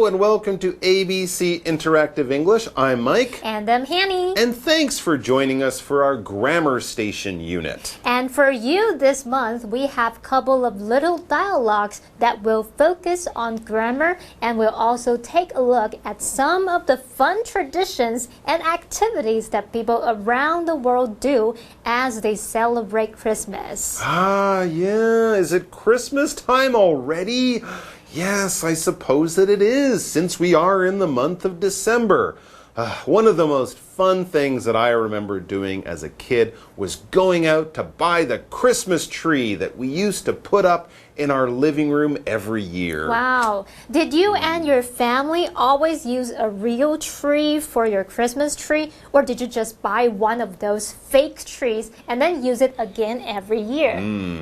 Hello and welcome to ABC Interactive English. I'm Mike. And I'm Hanny. And thanks for joining us for our Grammar Station unit. And for you this month, we have a couple of little dialogues that will focus on grammar, and we'll also take a look at some of the fun traditions and activities that people around the world do as they celebrate Christmas. Ah, yeah. Is it Christmas time already? Yes, I suppose that it is, since we are in the month of December. One of the most fun things that I remember doing as a kid was going out to buy the Christmas tree that we used to put up in our living room every year. Wow. Did you and your family always use a real tree for your Christmas tree, or did you just buy one of those fake trees and then use it again every year?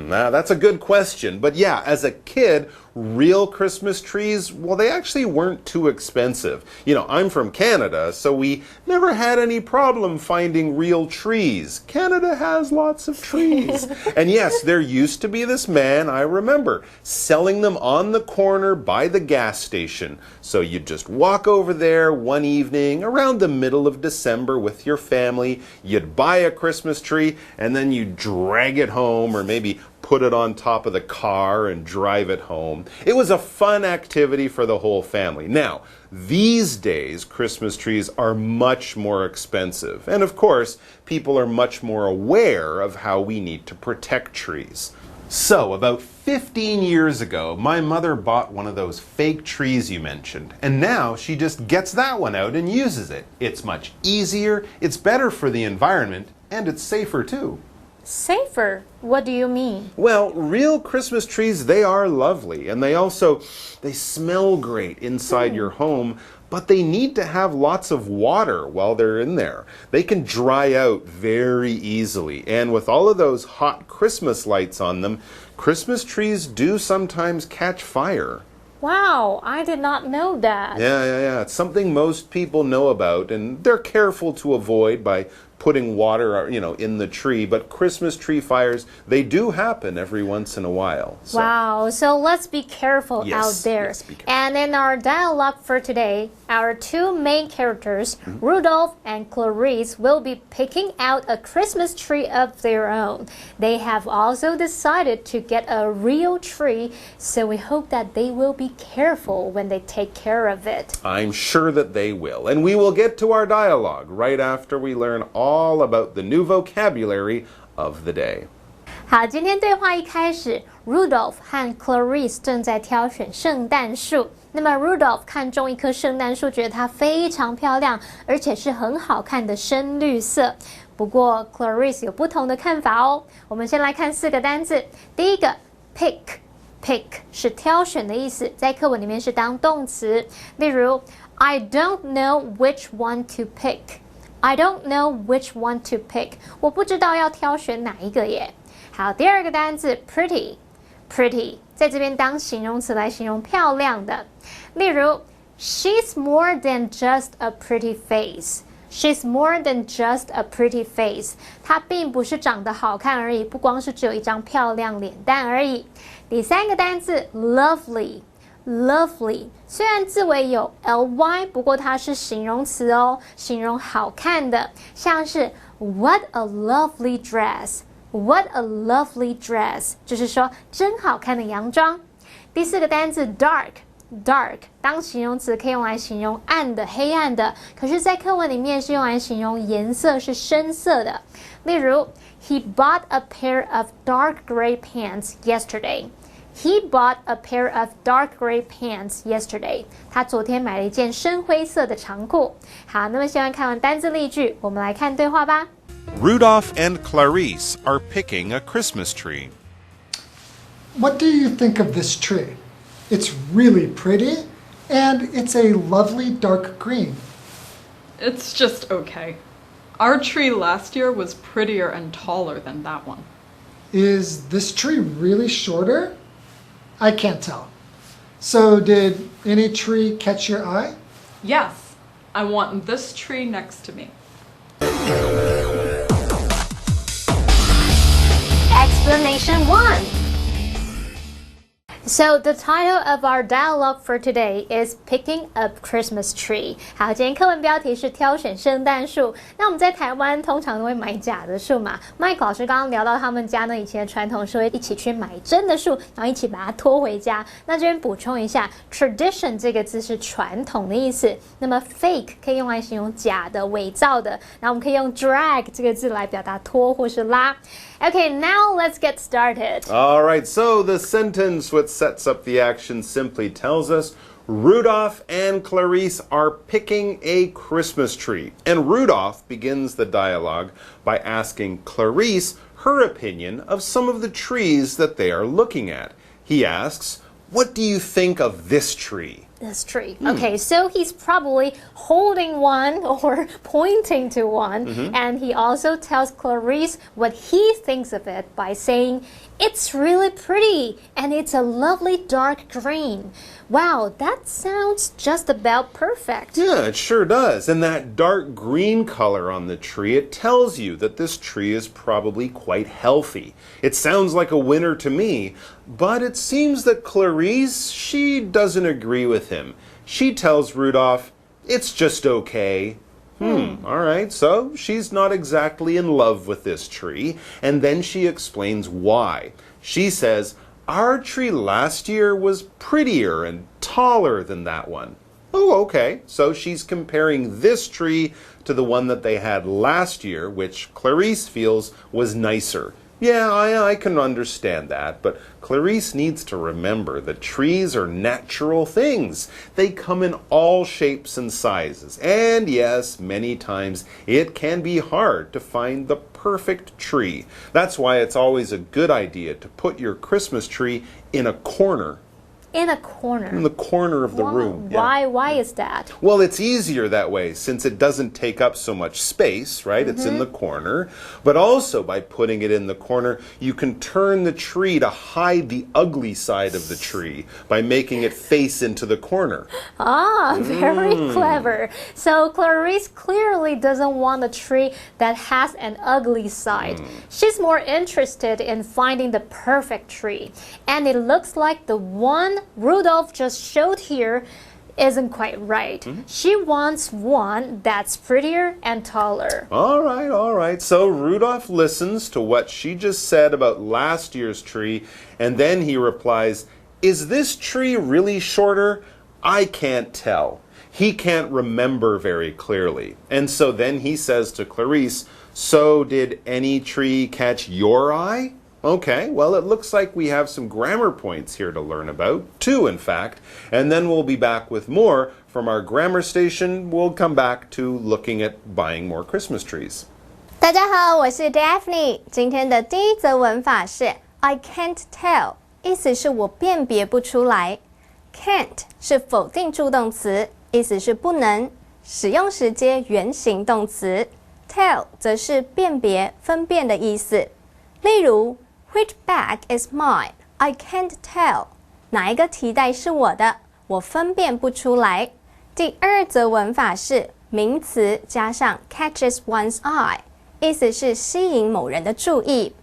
That's a good question. But yeah, as a kid, real Christmas trees, well, they actually weren't too expensive. You know, I'm from Canada, so we never had any problem finding real trees. Canada has lots of trees. And yes, there used to be this man, I remember, selling them on the corner by the gas station. So you'd just walk over there one evening around the middle of December with your family, you'd buy a Christmas tree, and then you'd drag it home or maybe put it on top of the car and drive it home. It was a fun activity for the whole family. Now, these days, Christmas trees are much more expensive. And of course, people are much more aware of how we need to protect trees. So, about 15 years ago, my mother bought one of those fake trees you mentioned. And now she just gets that one out and uses it. It's much easier, it's better for the environment, and it's safer too. Safer? What do you mean? Well, real Christmas trees, they are lovely, and they smell great inside your home, but they need to have lots of water while they're in there. They can dry out very easily, and with all of those hot Christmas lights on them, Christmas trees do sometimes catch fire. Wow, I did not know that. Yeah. It's something most people know about, and they're careful to avoid by putting water, in the tree. But Christmas tree fires, they do happen every once in a while. So. Wow, so let's be careful out there. Yes, be careful. And in our dialogue for today, our two main characters, Rudolph and Clarice, will be picking out a Christmas tree of their own. They have also decided to get a real tree, so we hope that they will be careful when they take care of it. I'm sure that they will. And we will get to our dialogue right after we learn all about the new vocabulary of the day. 好，今天对话一开始 ，Rudolph 和 Clarice 正在挑选圣诞树。那么 Rudolph 看中一棵圣诞树，觉得它非常漂亮，而且是很好看的深绿色。不过 Clarice 有不同的看法哦。我们先来看4个单字。第一个 pick 是挑选的意思，在课文里面是当动词。例如 I don't know which one to pick。I don't know which one to pick. 我不知道要挑选哪一个耶。好，第二个单字 pretty 在这边当形容词来形容漂亮的。例如 She's more than just a pretty face. She's more than just a pretty face. 她并不是长得好看而已，不光是只有一张漂亮脸蛋而已。第三个单字 lovely 虽然字尾有 ly， 不过它是形容词哦，形容好看的，像是 What a lovely dress，What a lovely dress， 就是说真好看的洋装。第4个单字 dark 当形容词可以用来形容暗的、黑暗的，可是在课文里面是用来形容颜色是深色的。例如 He bought a pair of dark gray pants yesterday。He bought a pair of dark gray pants yesterday. 他昨天买了一件深灰色的长裤。好，那么希望看完单字例句，我们来看对话吧。Rudolph and Clarice are picking a Christmas tree. What do you think of this tree? It's really pretty, and it's a lovely dark green. It's just okay. Our tree last year was prettier and taller than that one. Is this tree really shorter? I can't tell. So did any tree catch your eye? Yes, I want this tree next to me. Explanation 1. So the title of our dialogue for today is Picking Up Christmas Tree. 好，今天课文标题是挑选圣诞树。那我们在台湾通常都会买假的树嘛。Mike 老师刚刚聊到他们家呢，以前的传统是会一起去买真的树，然后一起把它拖回家。那这边补充一下 ，tradition 这个字是传统的意思。那么 fake 可以用来形容假的、伪造的。然后我们可以用 drag 这个字来表达拖或是拉。Okay, now let's get started. All right, so the sentence which sets up the action simply tells us Rudolph and Clarice are picking a Christmas tree. And Rudolph begins the dialogue by asking Clarice her opinion of some of the trees that they are looking at. He asks, "What do you think of this tree?" This tree. Okay, so he's probably holding one or pointing to one. And he also tells Clarice what he thinks of it by saying, "It's really pretty and it's a lovely dark green." Wow, that sounds just about perfect. Yeah, it sure does. And that dark green color on the tree, it tells you that this tree is probably quite healthy. It sounds like a winner to me, but it seems that Clarice, she doesn't agree with him. She tells Rudolph, "It's just okay." All right, so she's not exactly in love with this tree, and then she explains why. She says, "Our tree last year was prettier and taller than that one." Oh, okay. So she's comparing this tree to the one that they had last year, which Clarice feels was nicer. Yeah, I can understand that, but Clarice needs to remember that trees are natural things. They come in all shapes and sizes. And yes, many times it can be hard to find the perfect tree. That's why it's always a good idea to put your Christmas tree in a corner. In a corner. In the corner of the room. Yeah. Why is that? Well, it's easier that way since it doesn't take up so much space, right? It's in the corner. But also by putting it in the corner, you can turn the tree to hide the ugly side of the tree by making it face into the corner. Ah, very clever. So Clarice clearly doesn't want a tree that has an ugly side. She's more interested in finding the perfect tree. And it looks like the one Rudolph just showed here isn't quite right. She wants one that's prettier and taller. All right. So Rudolph listens to what she just said about last year's tree, and then he replies, "Is this tree really shorter? I can't tell." He can't remember very clearly. And so then he says to Clarice, "So did any tree catch your eye?" Okay, well, it looks like we have some grammar points here to learn about, 2 in fact, and then we'll be back with more from our grammar station. We'll come back to looking at buying more Christmas trees. 大家好，我是 Daphne。今天的第一则文法是 I can't tell， 意思是我辨别不出来。Can't 是否定助动词，意思是不能，使用时接原形动词。Tell 则是辨别、分辨的意思。例如Which bag is mine? I can't tell. 哪一个提袋是我的？我分辨不出来。第二则文法是名词加上 catches one's eye， 意思是吸引某人的注意。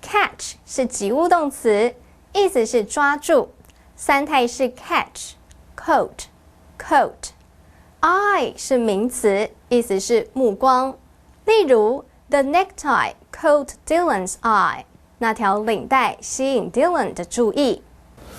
Catch 是及物动词，意思是抓住。三态是 catch、coat、coat。Eye 是名词，意思是目光。例如 The necktie caught Dylan's eye。那条领带吸引 Dylan 的注意。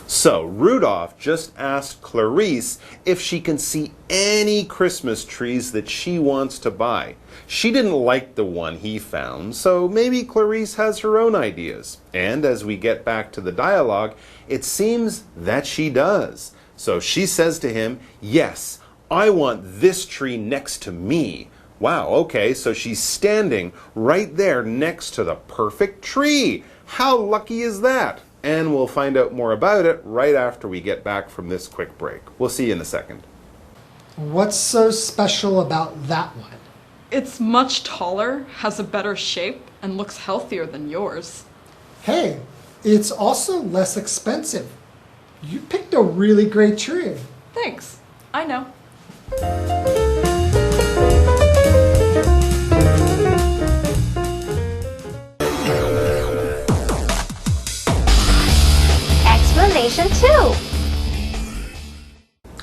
So Rudolph just asked Clarice if she can see any Christmas trees that she wants to buy. She didn't like the one he found, so maybe Clarice has her own ideas. And as we get back to the dialogue, it seems that she does. So she says to him, "Yes, I want this tree next to me." Wow, okay, so she's standing right there next to the perfect tree. How lucky is that? And we'll find out more about it right after we get back from this quick break. We'll see you in a second. What's so special about that one? It's much taller, has a better shape, and looks healthier than yours. Hey, it's also less expensive. You picked a really great tree. Thanks. I know. Explanation 2.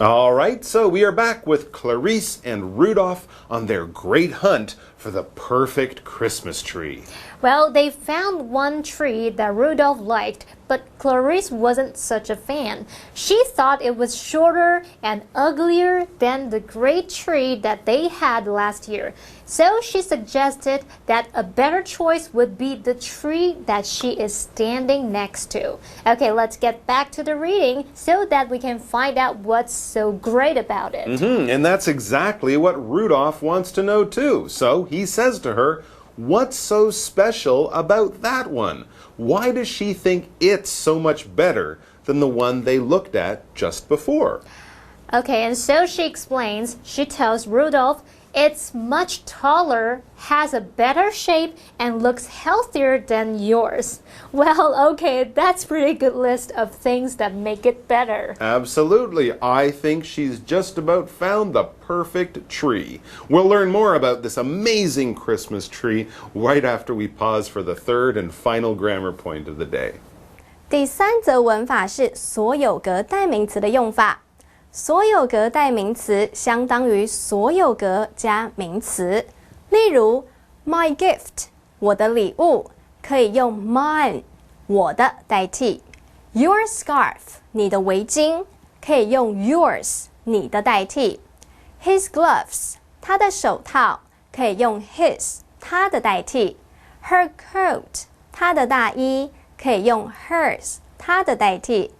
All right, so we are back with Clarice and Rudolph on their great hunt for the perfect Christmas tree. Well, they found one tree that Rudolph liked, but Clarice wasn't such a fan. She thought it was shorter and uglier than the great tree that they had last year. So she suggested that a better choice would be the tree that she is standing next to. Okay, let's get back to the reading so that we can find out what's so great about it. And that's exactly what Rudolph wants to know too. So he says to her, what's so special about that one? Why does she think it's so much better than the one they looked at just before? Okay, and so she explains, she tells Rudolph, it's much taller, has a better shape, and looks healthier than yours. Well, okay, that's a pretty good list of things that make it better. Absolutely. I think she's just about found the perfect tree. We'll learn more about this amazing Christmas tree right after we pause for the third and final grammar point of the day. 第三则文法是所有格代名词的用法。所有格代名词相当于所有格加名词。例如 ，my gift 我的礼物可以用 mine 我的代替。Your scarf 你的围巾可以用 yours 你的代替。His gloves 他的手套可以用 his 他的代替。Her coat 她的大衣可以用 hers 她的代替。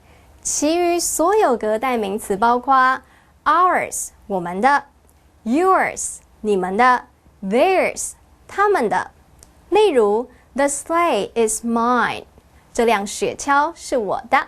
其余所有格代名词包括 ours 我们的 yours 你们的 theirs 他们的。例如 the sleigh is mine 这辆雪橇是我的。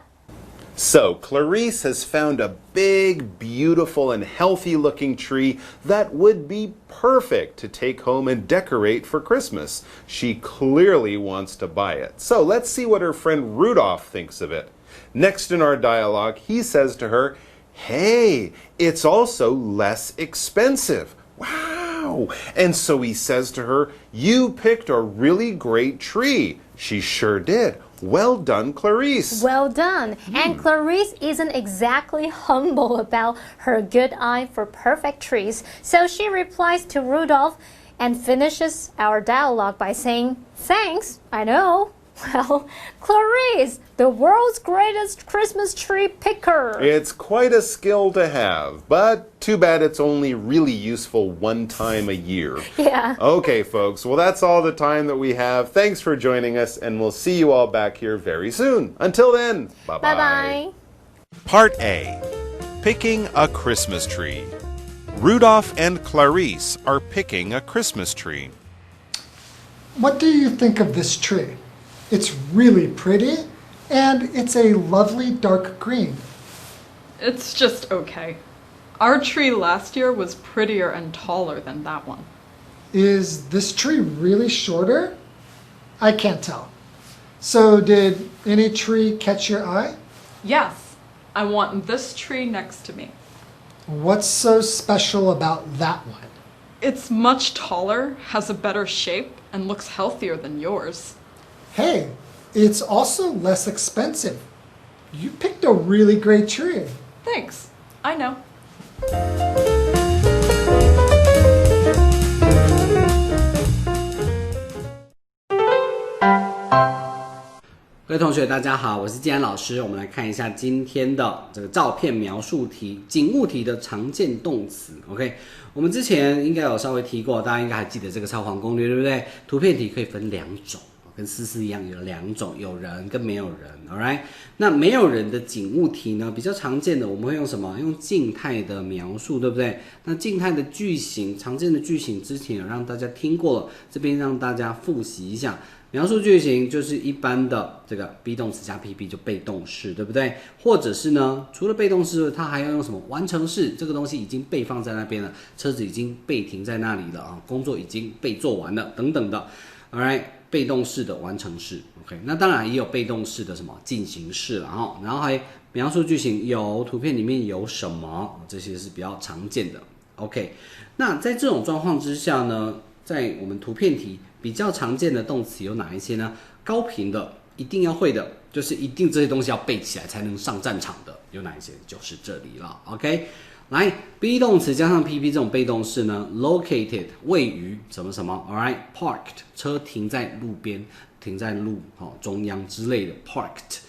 So, Clarice has found a big, beautiful, and healthy-looking tree that would be perfect to take home and decorate for Christmas. She clearly wants to buy it. So, let's see what her friend Rudolph thinks of it. Next in our dialogue, he says to her, hey, it's also less expensive. Wow! And so he says to her, you picked a really great tree. She sure did. Well done, Clarice. Well done. And Clarice isn't exactly humble about her good eye for perfect trees. So she replies to Rudolph and finishes our dialogue by saying, thanks, I know. Well, Clarice, the world's greatest Christmas tree picker. It's quite a skill to have, but too bad it's only really useful one time a year. Yeah. Okay, folks, well, that's all the time that we have. Thanks for joining us, and we'll see you all back here very soon. Until then, bye-bye. Bye-bye. Part A, Picking a Christmas Tree. Rudolph and Clarice are picking a Christmas tree. What do you think of this tree? It's really pretty, and it's a lovely dark green. It's just okay. Our tree last year was prettier and taller than that one. Is this tree really shorter? I can't tell. So did any tree catch your eye? Yes, I want this tree next to me. What's so special about that one? It's much taller, has a better shape, and looks healthier than yours. Hey, it's also less expensive. You picked a really great tree. Thanks. I know. 各位同学大家好，我是季安老师。我们来看一下今天的这个照片描述题、景物题的常见动词。OK， 我们之前应该有稍微提过，大家应该还记得这个超狂攻略，对不对？图片题可以分两种，跟思思一样有两种，有人跟没有人。Alright， 那没有人的景物题呢，比较常见的我们会用什么？用静态的描述，对不对？那静态的句型，常见的句型之前有让大家听过了，这边让大家复习一下。描述句型就是一般的这个 be 动词加 PP 就被动式，对不对？或者是呢，除了被动式，它还要用什么完成式？这个东西已经被放在那边了，车子已经被停在那里了啊，工作已经被做完了，等等的。Alright， 被动式的完成式 ，OK， 那当然也有被动式的什么进行式了哈，然后还描述句型有图片里面有什么，这些是比较常见的。OK， 那在这种状况之下呢，在我们图片题比较常见的动词有哪一些呢？高频的一定要会的，就是一定这些东西要背起来才能上战场的，有哪一些？就是这里了 ，OK。来 ，be 动词加上 PP 这种被动式呢 ，located 位于什么什么 ，all right，parked 车停在路边，停在路中央之类的 parked。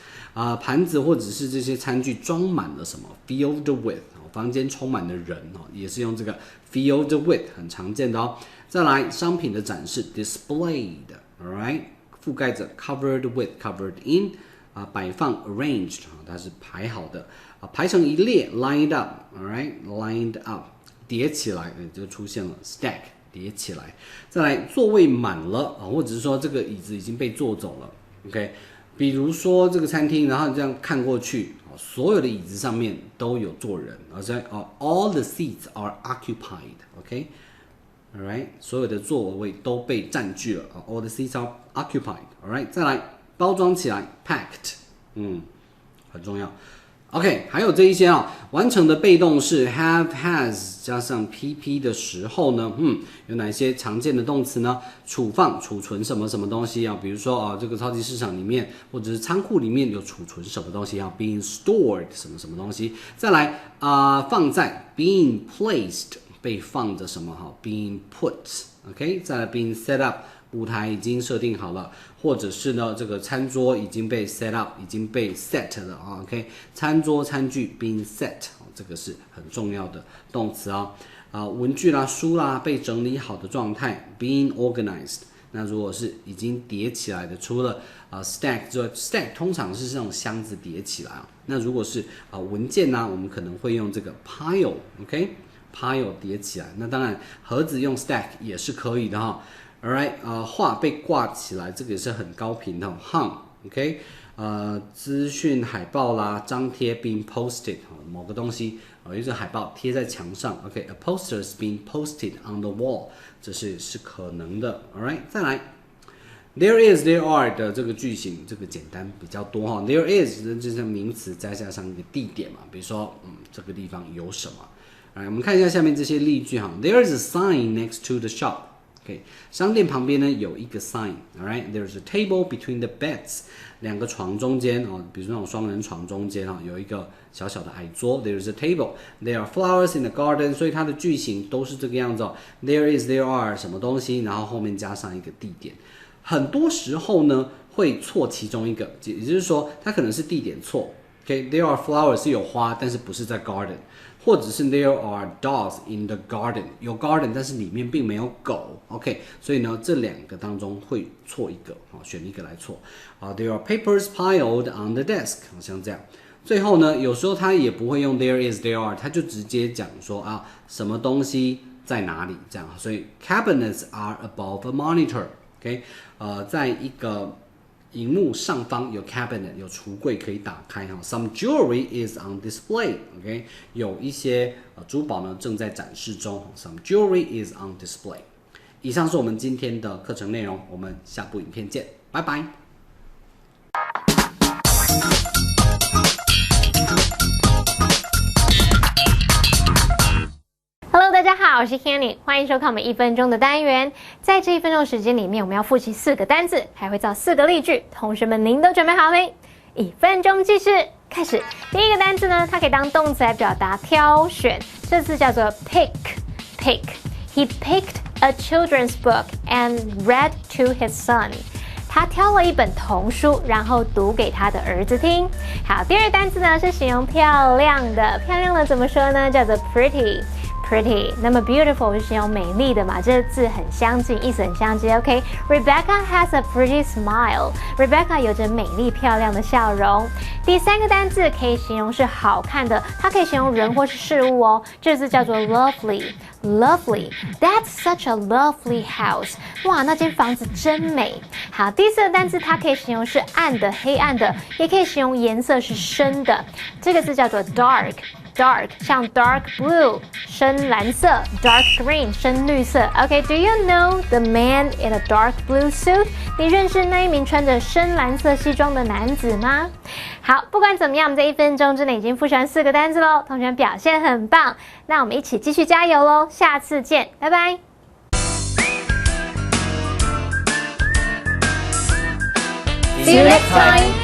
盘子或者是这些餐具装满了什么 ？filled with， 房间充满了人也是用这个 filled with， 很常见的哦。再来，商品的展示 displayed，all right， 覆盖着 covered with，covered in， 摆放 arranged， 它是排好的，排成一列 lined up，all right，lined up， 叠起来，就出现了 stack， 叠起来。再来，座位满了或者是说这个椅子已经被坐走了 ，OK。比如说这个餐厅，然后你这样看过去，所有的椅子上面都有坐人，all the seats are occupied，OK，all right， 所有的座位都被占据了，all the seats are occupied，all right， 再来包装起来 ，packed， 很重要。OK， 还有这一些完成的被动式 have has 加上 PP 的时候呢，有哪些常见的动词呢？储放、储存什么什么东西比如说这个超级市场里面或者是仓库里面有储存什么东西being stored 什么什么东西。再来放在 being placed 被放着什么being put，OK， 再来 being set up。舞台已经设定好了，或者是呢，这个餐桌已经被 set up， 已经被 set 了OK， 餐桌餐具 being set， 这个是很重要的动词文具啦、书啦被整理好的状态 being organized。那如果是已经叠起来的，除了stack 之外 ，stack 通常是这种箱子叠起来那如果是文件呢，我们可能会用这个 pile，OK，pile 叠起来。那当然盒子用 stack 也是可以的Alright， 画被挂起来，这个也是很高频的 hung，OK， 资讯海报啦，张贴 being posted， 某个东西有一个海报贴在墙上 ，OK，a poster is being posted on the wall， 这是可能的 ，Alright， 再来 ，there is there are 的这个句型，这个简单比较多，there is 这是名词再加上一个地点嘛，比如说这个地方有什么，我们看一下下面这些例句，there is a sign next to the shop。Okay， 商店旁边呢有一个 sign，all right， there's a table between the beds， 两个床中间比如说那种双人床中间有一个小小的矮桌 ，there's a table，there are flowers in the garden， 所以它的句型都是这个样子there is there are 什么东西，然后后面加上一个地点，很多时候呢会错其中一个，也就是说它可能是地点错 ，OK，there are flowers 是有花，但是不是在 garden。或者是 there are dogs in the garden， 有 garden 但是里面并没有狗 ，OK， 所以呢这两个当中会错一个，选一个来错。there are papers piled on the desk， 像这样。最后呢，有时候他也不会用 there is there are， 他就直接讲说什么东西在哪里这样。所以 cabinets are above a monitor，OK， 在一个萤幕上方有 cabinet， 有橱柜可以打开Some jewelry is on display，OK， 有一些珠宝呢正在展示中。Some jewelry is on display。以上是我们今天的课程内容，我们下部影片见，拜拜。Hello， 大家好，我是 Hanny， 欢迎收看我们1分钟的单元。在这1分钟时间里面，我们要复习4个单字，还会造4个例句。同学们，您都准备好没？1分钟计时开始。第一个单字呢，它可以当动词来表达挑选，这字叫做 pick。He picked a children's book and read to his son。他挑了一本童书，然后读给他的儿子听。好，第二个单字呢是形容漂亮的，漂亮的怎么说呢？叫做 pretty。那么 beautiful 是形容美丽的嘛，这个字很相近，意思很相近 OK，Rebecca has a pretty smile， Rebecca 有着美丽漂亮的笑容。第三个单字可以形容是好看的，它可以形容人或是事物这字叫做 lovely。 That's such a lovely house， 哇，那间房子真美。好，第四个单字它可以形容是暗的、黑暗的，也可以形容颜色是深的，这个字叫做 dark，像 dark blue 深蓝色 ，dark green 深绿色。OK，Do you know the man in a dark blue suit？ 你认识那一名穿着深蓝色西装的男子吗？好，不管怎么样，我们在1分钟之内已经复习完4个单字喽，同学们表现很棒。那我们一起继续加油喽，下次见，拜拜。See you next time.